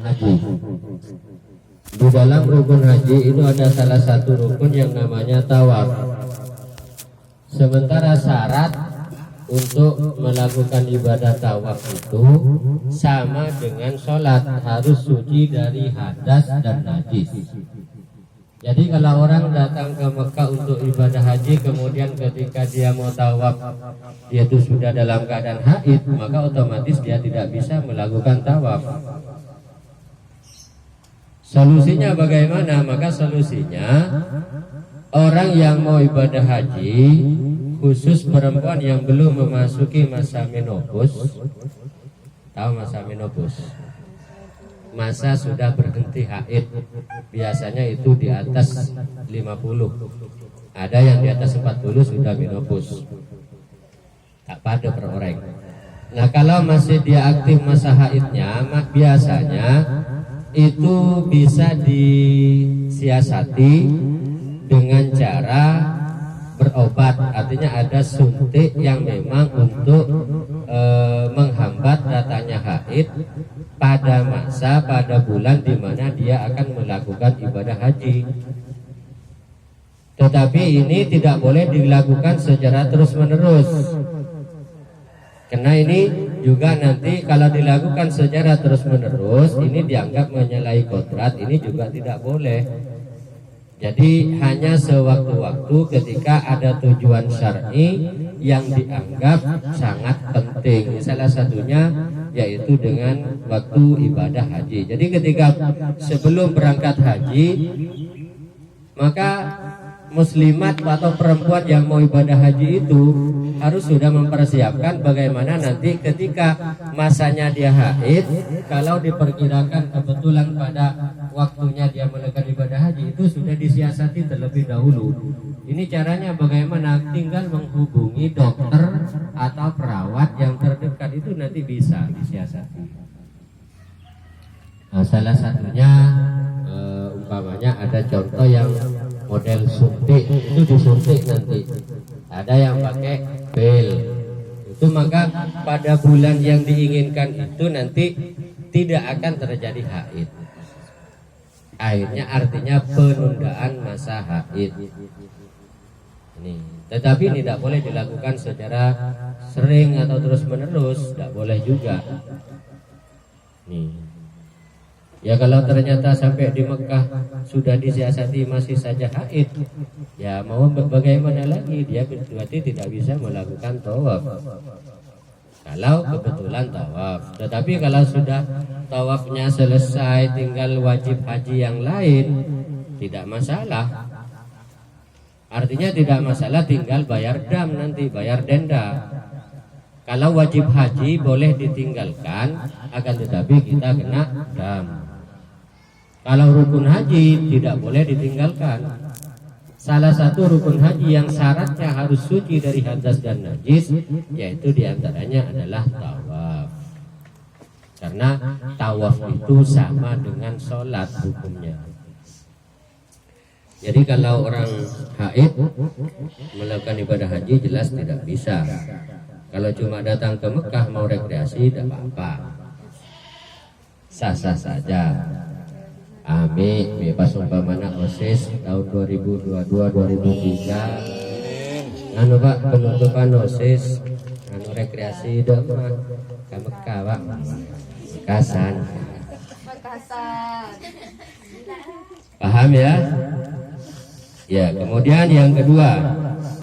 haji. Di dalam rukun haji itu ada salah satu rukun yang namanya tawaf. Sementara syarat untuk melakukan ibadah tawaf itu sama dengan sholat, harus suci dari hadas dan najis. Jadi kalau orang datang ke Mekah untuk ibadah haji, kemudian ketika dia mau tawaf dia itu sudah dalam keadaan haid, maka otomatis dia tidak bisa melakukan tawaf. Solusinya bagaimana? Maka solusinya orang yang mau ibadah haji, khusus perempuan yang belum memasuki masa menopause. Tahu masa menopause? Masa sudah berhenti haid. Biasanya itu di atas 50. Ada yang di atas 40 sudah menopause. Tak pada per orang. Nah, kalau masih dia aktif masa haidnya, biasanya itu bisa disiasati dengan cara berobat. Artinya ada suntik yang memang untuk menghambat datanya haid pada bulan di mana dia akan melakukan ibadah haji. Tetapi ini tidak boleh dilakukan secara terus-menerus. Karena ini juga nanti kalau dilakukan secara terus-menerus, ini dianggap menyalahi kodrat, ini juga tidak boleh. Jadi hanya sewaktu-waktu ketika ada tujuan syar'i yang dianggap sangat penting. Salah satunya yaitu dengan waktu ibadah haji. Jadi ketika sebelum berangkat haji, maka muslimat atau perempuan yang mau ibadah haji itu harus sudah mempersiapkan bagaimana nanti ketika masanya dia haid, kalau diperkirakan kebetulan pada waktunya dia melakukan ibadah haji, itu sudah disiasati terlebih dahulu. Ini caranya bagaimana? Tinggal menghubungi dokter atau perawat yang terdekat, itu nanti bisa disiasati. Nah, salah satunya umpamanya ada contoh yang model suntik, itu disuntik nanti. Ada yang pakai pil. Itu maka pada bulan yang diinginkan itu nanti tidak akan terjadi haid. Akhirnya artinya penundaan masa haid. Ini. Tetapi ini tidak boleh dilakukan secara sering atau terus menerus, tidak boleh juga. Nih. Ya kalau ternyata sampai di Mekah sudah disiasati masih saja haid, ya mau bagaimana lagi, dia berarti tidak bisa melakukan tawaf. Kalau kebetulan tawaf. Tetapi kalau sudah tawafnya selesai, tinggal wajib haji yang lain, tidak masalah. Artinya tidak masalah, tinggal bayar dam nanti, bayar denda. Kalau wajib haji boleh ditinggalkan, akan tetapi kita kena dam. Kalau rukun haji tidak boleh ditinggalkan. Salah satu rukun haji yang syaratnya harus suci dari hadas dan najis, yaitu diantaranya adalah tawaf. Karena tawaf itu sama dengan sholat hukumnya. Jadi kalau orang haid melakukan ibadah haji jelas tidak bisa. Kalau cuma datang ke Mekah mau rekreasi tidak apa-apa, sah-sah saja. Amin. Bebas umpamana OSIS tahun 2022-2023. Anu Pak, penutupan OSIS anu rekreasi dok mah ke Mekah Pak. Mekasan. Paham ya? Ya, kemudian yang kedua,